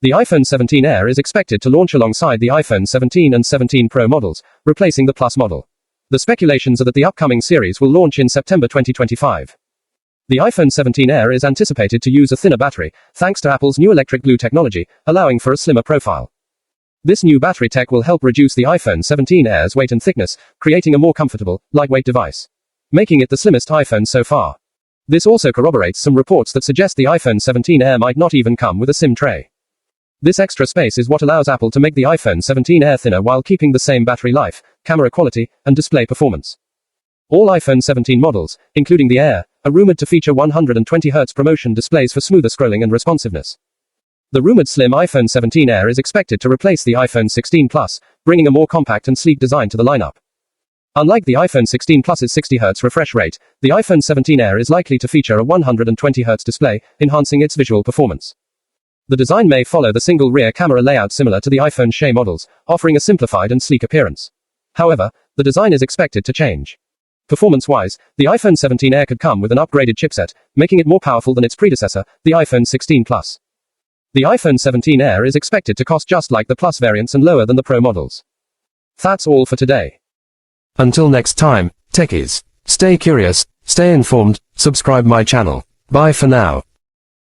The iPhone 17 Air is expected to launch alongside the iPhone 17 and 17 Pro models, replacing the Plus model. The speculations are that the upcoming series will launch in September 2025. The iPhone 17 Air is anticipated to use a thinner battery, thanks to Apple's new electric glue technology, allowing for a slimmer profile. This new battery tech will help reduce the iPhone 17 Air's weight and thickness, creating a more comfortable, lightweight device, making it the slimmest iPhone so far. This also corroborates some reports that suggest the iPhone 17 Air might not even come with a SIM tray. This extra space is what allows Apple to make the iPhone 17 Air thinner while keeping the same battery life, camera quality, and display performance. All iPhone 17 models, including the Air, are rumored to feature 120Hz ProMotion displays for smoother scrolling and responsiveness. The rumored slim iPhone 17 Air is expected to replace the iPhone 16 Plus, bringing a more compact and sleek design to the lineup. Unlike the iPhone 16 Plus's 60Hz refresh rate, the iPhone 17 Air is likely to feature a 120Hz display, enhancing its visual performance. The design may follow the single rear camera layout similar to the iPhone SE models, offering a simplified and sleek appearance. However, the design is expected to change. Performance-wise, the iPhone 17 Air could come with an upgraded chipset, making it more powerful than its predecessor, the iPhone 16 Plus. The iPhone 17 Air is expected to cost just like the Plus variants and lower than the Pro models. That's all for today. Until next time, techies, stay curious, stay informed, subscribe my channel. Bye for now.